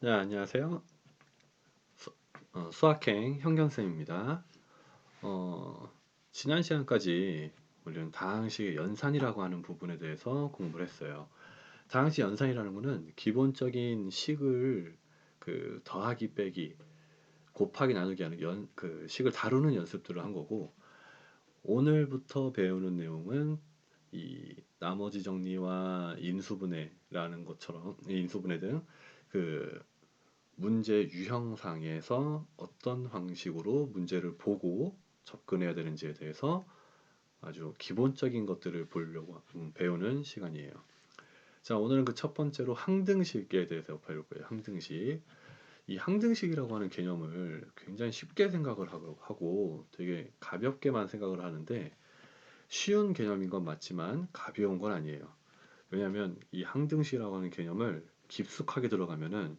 네, 안녕하세요. 수, 수학행 현경쌤입니다. 어, 지난 시간까지 우리는 다항식의 연산이라고 하는 부분에 대해서 공부를 했어요. 다항식 연산이라는 것은 기본적인 식을 그 더하기 빼기 곱하기 나누기 하는 그 식을 다루는 연습들을 한 거고, 오늘부터 배우는 내용은 이 나머지 정리와 인수분해라는 것처럼 인수분해 등그 문제 유형상에서 어떤 방식으로 문제를 보고 접근해야 되는지에 대해서 아주 기본적인 것들을 보려고 배우는 시간이에요. 자, 오늘은 그 첫 번째로 항등식에 대해서 배울 거예요. 항등식. 이 항등식이라고 하는 개념을 굉장히 쉽게 생각을 하고 되게 가볍게만 생각을 하는데, 쉬운 개념인 건 맞지만 가벼운 건 아니에요. 왜냐하면 이 항등식이라고 하는 개념을 깊숙하게 들어가면은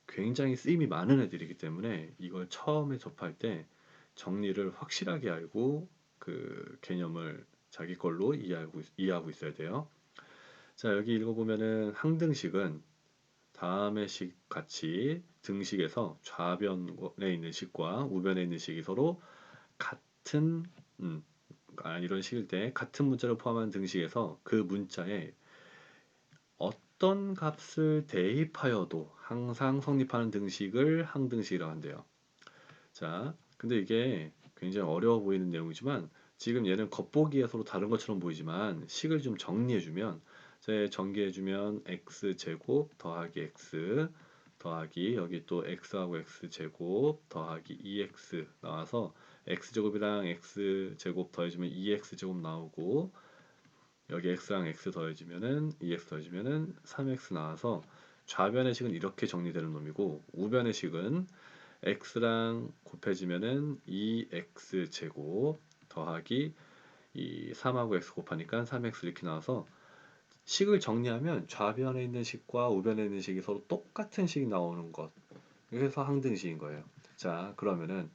굉장히 쓰임이 많은 애들이기 때문에 이걸 처음에 접할 때 정리를 확실하게 알고 그 개념을 자기 걸로 이해하고 있어야 돼요. 자, 여기 읽어보면은 항등식은 다음의 식 같이 등식에서 좌변에 있는 식과 우변에 있는 식이 서로 같은 음, 이런 식일 때 같은 문자를 포함한 등식에서 그 문자에 어떤 값을 대입하여도 항상 성립하는 등식을 항등식이라고 한대요. 자, 근데 이게 굉장히 어려워 보이는 내용이지만 지금 얘는 겉보기에 서로 다른 것처럼 보이지만 식을 좀 정리해주면, 전개해주면 x제곱 더하기 x 더하기 여기 또 x하고 x제곱 더하기 2x 나와서 x제곱이랑 x제곱 더해주면 2x제곱 나오고, 여기 x랑 x 더해지면은 2x 더해지면은 3x 나와서 좌변의 식은 이렇게 정리되는 놈이고, 우변의 식은 x랑 곱해지면은 2x 제곱 더하기 이 3하고 x 곱하니까 3x 이렇게 나와서 식을 정리하면 좌변에 있는 식과 우변에 있는 식이 서로 똑같은 식이 나오는 것. 그래서 항등식인 거예요. 자, 그러면은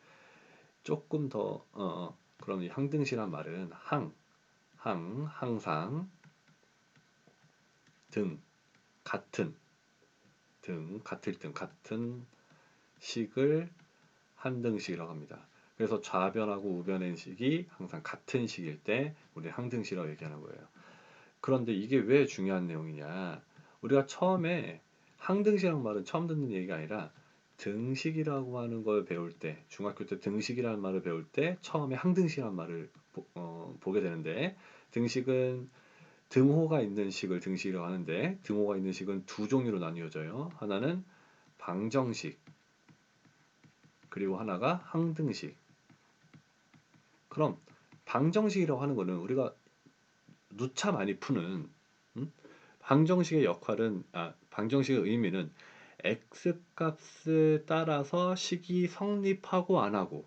조금 더 그럼 이 항등식이란 말은 항상, 등, 같은, 같을 등, 같은 식을 항등식이라고 합니다. 그래서 좌변하고 우변의 식이 항상 같은 식일 때 우리 항등식이라고 얘기하는 거예요. 그런데 이게 왜 중요한 내용이냐? 우리가 처음에 항등식이라는 말은 처음 듣는 얘기가 아니라 등식이라고 하는 걸 배울 때, 중학교 때 등식이라는 말을 배울 때 처음에 항등식이라는 말을 보게 되는데, 등식은 등호가 있는 식을 등식이라고 하는데, 등호가 있는 식은 두 종류로 나뉘어져요. 하나는 방정식, 그리고 하나가 항등식. 그럼 방정식이라고 하는 거는 우리가 누차 많이 푸는 방정식의 역할은, 방정식의 의미는 x 값에 따라서 식이 성립하고 안 하고,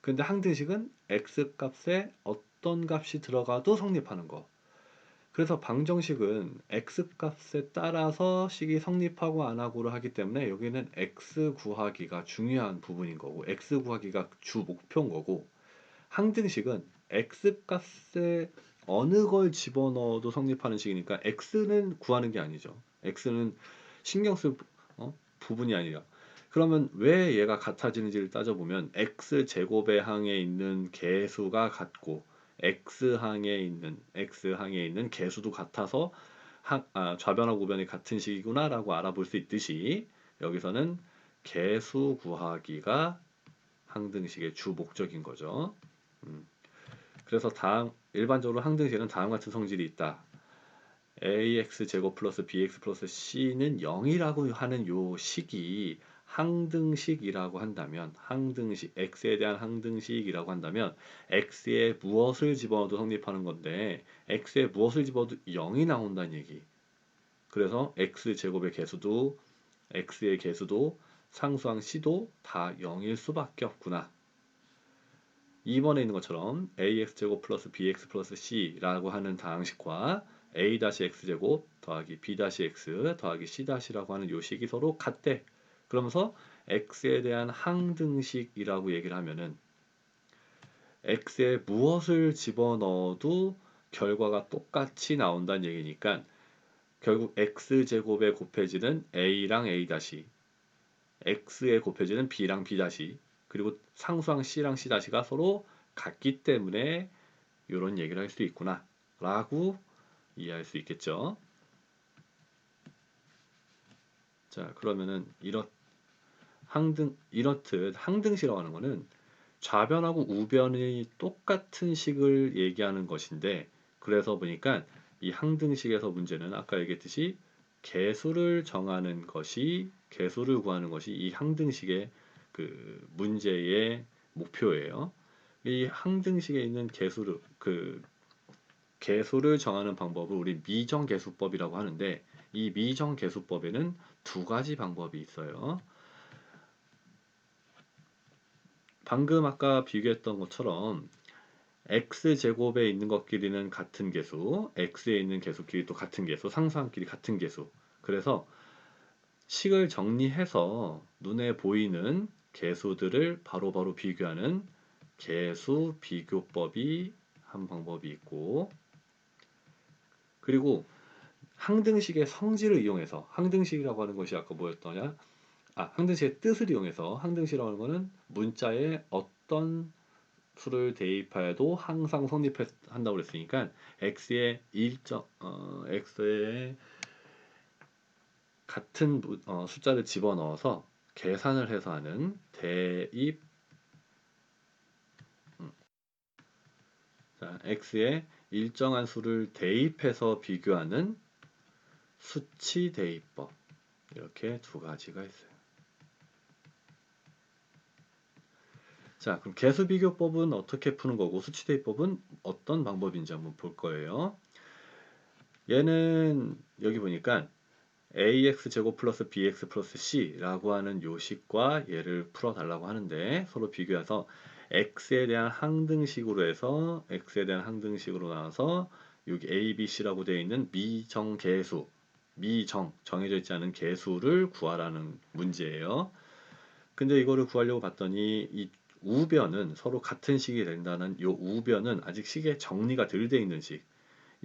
근데 항등식은 x 값에 어떤 값이 들어가도 성립하는 거. 그래서 방정식은 x 값에 따라서 식이 성립하고 안 하고를 하기 때문에 여기는 x 구하기가 중요한 부분인 거고, x 구하기가 주 목표인 거고, 항등식은 x 값에 어느 걸 집어넣어도 성립하는 식이니까 x는 구하는 게 아니죠. x는 신경 쓸 부분이 아니라. 그러면 왜 얘가 같아지는지를 따져보면 x제곱의 항에 있는 개수가 같고 x항에 있는 개수도 같아서 좌변하고 우변이 같은 식이구나 라고 알아볼 수 있듯이, 여기서는 개수 구하기가 항등식의 주 목적인 거죠. 음, 그래서 일반적으로 항등식은 다음 같은 성질이 있다. ax 제곱 플러스 bx 플러스 c는 0이라고 하는 요 식이 항등식이라고 한다면, x에 대한 항등식이라고 한다면 x에 무엇을 집어넣어도 성립하는 건데, x에 무엇을 집어넣어도 0이 나온다는 얘기. 그래서 x제곱의 개수도 x의 개수도 상수항 c도 다 0일 수밖에 없구나. 2번에 있는 것처럼 ax제곱 플러스 bx 플러스 c라고 하는 다항식과 a-x제곱 더하기 b-x 더하기 c-라고 하는 요 식이 서로 같대. 그러면서 x에 대한 항등식이라고 얘기를 하면은 x에 무엇을 집어넣어도 결과가 똑같이 나온다는 얘기니까, 결국 x제곱에 곱해지는 a랑 a-, x에 곱해지는 b랑 b 다시 그리고 상수항 c랑 c 다시가 서로 같기 때문에 이런 얘기를 할 수 있구나 라고 이해할 수 있겠죠. 자, 그러면은 이렇듯 항등식이라고 하는 거는 좌변하고 우변이 똑같은 식을 얘기하는 것인데, 그래서 보니까 이 항등식에서 문제는 아까 얘기했듯이 개수를 구하는 것이 이 항등식의 그 문제의 목표예요. 이 항등식에 있는 개수를 정하는 방법을 우리 미정계수법이라고 하는데, 이 미정계수법에는 두 가지 방법이 있어요. 방금 아까 비교했던 것처럼 x제곱에 있는 것끼리는 같은 개수, x에 있는 개수끼리 또 같은 개수, 상수항끼리 같은 개수. 그래서 식을 정리해서 눈에 보이는 개수들을 바로바로 비교하는 개수 비교법이 한 방법이 있고, 그리고 항등식의 성질을 이용해서, 항등식이라고 하는 것이 아까 뭐였더냐? 항등식의 뜻을 이용해서, 항등식이라고 하는 것은 문자에 어떤 수를 대입하여도 항상 성립한다고 그랬으니까 x에 같은 숫자를 집어넣어서 계산을 해서 하는 대입. 자, x에 일정한 수를 대입해서 비교하는 수치 대입법, 이렇게 두 가지가 있어요. 자, 그럼 개수 비교법은 어떻게 푸는 거고 수치 대입법은 어떤 방법인지 한번 볼 거예요. 얘는 여기 보니까 ax 제곱 플러스 bx 플러스 c라고 하는 요식과 얘를 풀어달라고 하는데, 서로 비교해서 x에 대한 항등식으로 나와서 여기 a, b, c라고 되어 있는 정해져 있지 않은 개수를 구하라는 문제예요. 근데 이거를 구하려고 봤더니 이 우변은 서로 같은 식이 된다는 요 우변은 아직 식에 정리가 덜 돼 있는 식.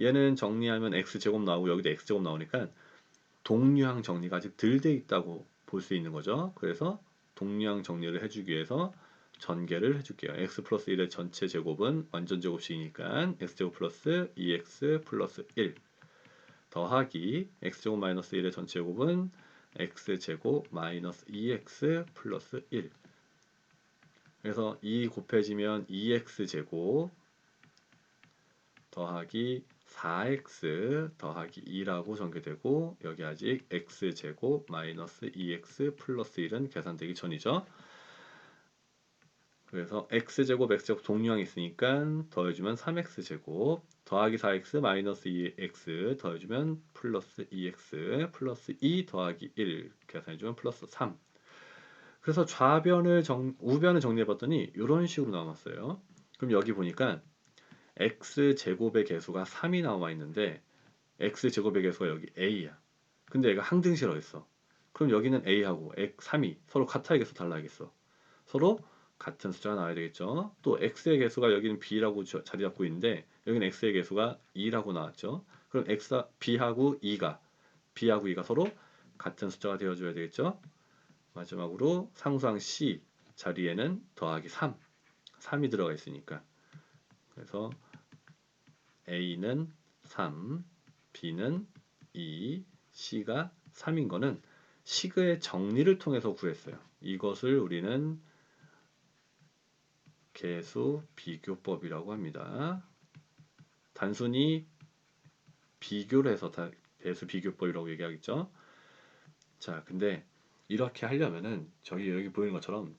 얘는 정리하면 x제곱 나오고 여기도 x제곱 나오니까 동류항 정리가 아직 덜 돼 있다고 볼 수 있는 거죠. 그래서 동류항 정리를 해주기 위해서 전개를 해줄게요. x 플러스 1의 전체 제곱은 완전 제곱식이니까 x제곱 플러스 2x 플러스 1 더하기 x제곱 마이너스 1의 전체 제곱은 x제곱 마이너스 2x 플러스 1. 그래서 2 곱해지면 2x제곱 더하기 4x 더하기 2라고 전개되고, 여기 아직 x제곱 마이너스 2x 플러스 1은 계산되기 전이죠. 그래서 x제곱 동류항이 있으니까 더해주면 3x제곱 더하기 4x 마이너스 2x 더해주면 플러스 2x 플러스 2 더하기 1 계산해주면 플러스 3. 그래서 우변을 정리해봤더니 이런 식으로 나왔어요. 그럼 여기 보니까 x제곱의 개수가 3이 나와 있는데 x제곱의 개수가 여기 a야. 근데 얘가 항등식이라고 했어. 그럼 여기는 a하고 3이 서로 같아야겠어, 달라야겠어? 서로 같은 숫자가 나와야 되겠죠. 또 x의 개수가 여기는 b라고 자리 잡고 있는데 여기는 x의 개수가 2라고 나왔죠. 그럼 b하고 2가 서로 같은 숫자가 되어줘야 되겠죠. 마지막으로 상수항 c 자리에는 더하기 3이 들어가 있으니까, 그래서 A는 3, B는 2, C가 3인 거는 식의 정리를 통해서 구했어요. 이것을 우리는 개수 비교법이라고 합니다. 단순히 비교를 해서 개수 비교법이라고 얘기하겠죠. 자, 근데 이렇게 하려면은 여기 보이는 것처럼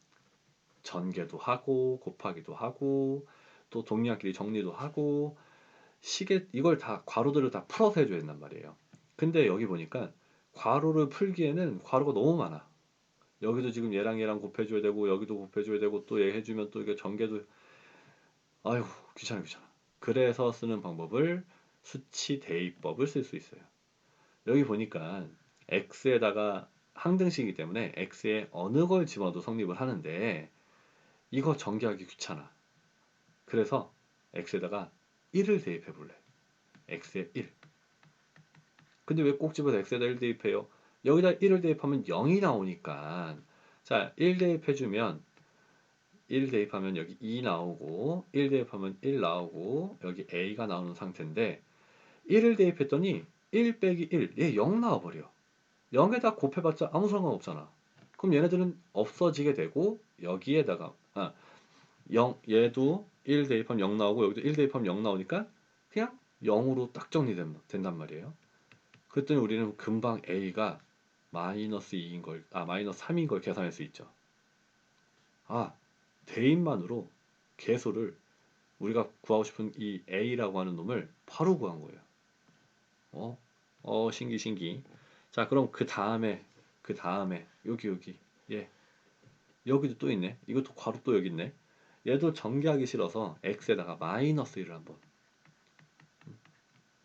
전개도 하고 곱하기도 하고 또 동리학끼리 정리도 하고 이걸 다 괄호들을 다 풀어서 해줘야 된단 말이에요. 근데 여기 보니까 괄호를 풀기에는 괄호가 너무 많아. 여기도 지금 얘랑 곱해줘야 되고 여기도 곱해줘야 되고 또 얘 해주면 또 이게 전개도, 아유, 귀찮아. 그래서 쓰는 방법을 수치 대입법을 쓸 수 있어요. 여기 보니까 x에다가 항등식이기 때문에 x에 어느 걸 집어도 성립을 하는데 이거 전개하기 귀찮아. 그래서 x에다가 1을 대입해 볼래. x에 1. 근데 왜 꼭 집어서 x에다 1 대입해요? 여기다 1을 대입하면 0이 나오니까 자, 1 대입해주면 1 대입하면 여기 2 나오고 1 대입하면 1 나오고 여기 A가 나오는 상태인데 1을 대입했더니 1 빼기 1, 얘 0 나와버려. 0에다 곱해봤자 아무 상관없잖아. 그럼 얘네들은 없어지게 되고 여기에다가 0, 얘도 1 대입하면 0 나오고 여기도 1 대입하면 0 나오니까 그냥 0으로 딱 정리된단 말이에요. 그랬더니 우리는 금방 A가 마이너스 2인 걸, 마이너스 3인 걸 계산할 수 있죠. 대입만으로 개수를 우리가 구하고 싶은 이 A라고 하는 놈을 바로 구한 거예요. 신기. 자, 그럼 그 다음에 여기 예, 여기도 또 있네. 이것도 괄호 또 여기 있네. 얘도 전개하기 싫어서 x에다가 마이너스 1을 한번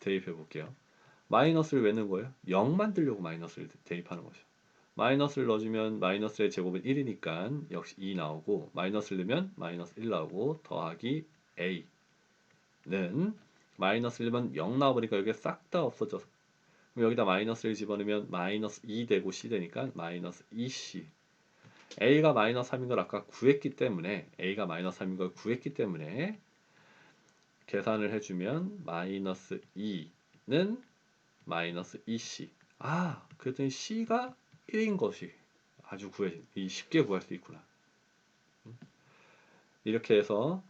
대입해 볼게요. 마이너스를 왜 넣은 거예요? 0 만들려고 마이너스를 대입하는 거죠. 마이너스를 넣어주면 마이너스의 제곱은 1이니까 역시 2 나오고, 마이너스를 넣으면 마이너스 1 나오고, 더하기 a는 마이너스 1면 0 나와버리니까 여기 싹 다 없어져서, 그럼 여기다 마이너스를 집어넣으면 마이너스 2 되고 c 되니까 마이너스 2c. a가 마이너스 3인 걸 아까 구했기 때문에, a가 마이너스 3인 걸 구했기 때문에 계산을 해주면 마이너스 2는 마이너스 2c. 그랬더니 c가 1인 것이 아주 쉽게 구할 수 있구나. 이렇게 해서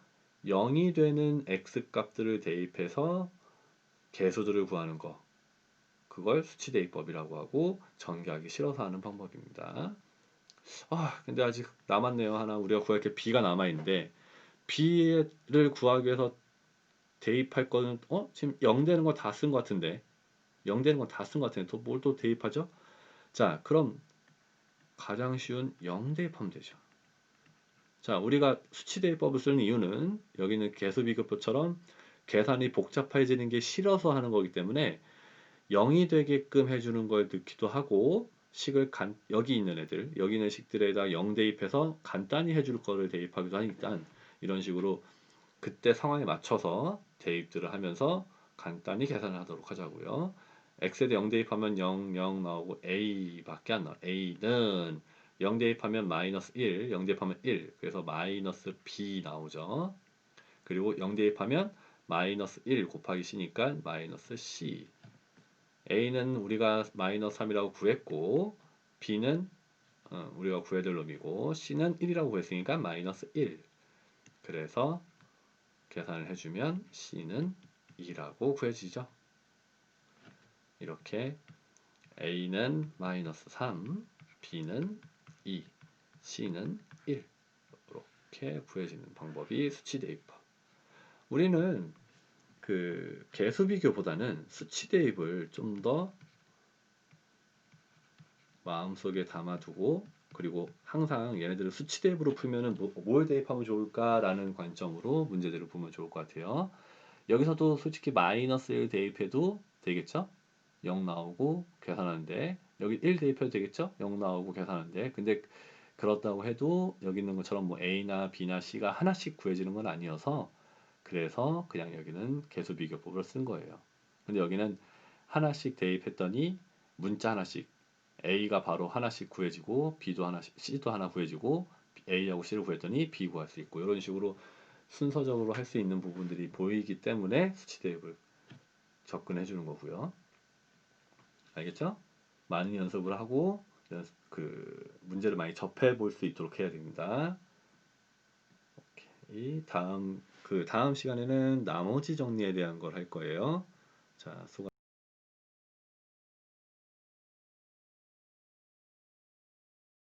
0이 되는 x 값들을 대입해서 개수들을 구하는 거, 그걸 수치대입법이라고 하고, 전개하기 싫어서 하는 방법입니다. 근데 아직 남았네요. 하나 우리가 구할 게 b가 남아있는데, b를 구하기 위해서 대입할 거는 지금 0 되는 거 다 쓴 것 같은데, 0 되는 건 다 쓴 것 같은데 뭘 또 대입하죠? 자, 그럼 가장 쉬운 0 대입하면 되죠. 자, 우리가 수치대입법을 쓰는 이유는 여기는 개수비교표처럼 계산이 복잡해지는 게 싫어서 하는 거기 때문에 0이 되게끔 해주는 걸 넣기도 하고, 식을 여기 있는 여기 있는 식들에다 0 대입해서 간단히 해줄 거를 대입하기도 하니까, 이런 식으로 그때 상황에 맞춰서 대입들을 하면서 간단히 계산을 하도록 하자고요. x에다 0 대입하면 0, 0 나오고 a밖에 안 나와. a는 0 대입하면 마이너스 1, 0 대입하면 1, 그래서 마이너스 b 나오죠. 그리고 0 대입하면 마이너스 1 곱하기 c니까 마이너스 c. a는 우리가 마이너스 3이라고 구했고, b는 우리가 구해야 될 놈이고, c는 1이라고 구했으니까 마이너스 1. 그래서 계산을 해주면 c는 2라고 구해지죠. 이렇게 a는 마이너스 3, b는 2, c는 1, 이렇게 구해지는 방법이 수치대입법. 우리는 그 개수비교보다는 수치대입을 좀 더 마음속에 담아두고, 그리고 항상 얘네들을 수치대입으로 풀면은 뭘 대입하면 좋을까라는 관점으로 문제들을 보면 좋을 것 같아요. 여기서도 솔직히 마이너스 1 대입해도 되겠죠? 0 나오고 계산하는데, 여기 1 대입해도 되겠죠? 0 나오고 계산하는데, 근데 그렇다고 해도 여기 있는 것처럼 뭐 A나 B나 C가 하나씩 구해지는 건 아니어서, 그래서 그냥 여기는 개수비교법을 쓴 거예요. 근데 여기는 하나씩 대입했더니 문자 하나씩, A가 바로 하나씩 구해지고, B도 하나씩, C도 하나 구해지고, A하고 C를 구했더니 B 구할 수 있고, 이런 식으로 순서적으로 할 수 있는 부분들이 보이기 때문에 수치대입을 접근해 주는 거고요. 알겠죠? 많은 연습을 하고 그 문제를 많이 접해 볼 수 있도록 해야 됩니다. 오케이. 다음 시간에는 나머지 정리에 대한 걸 할 거예요. 자, 수고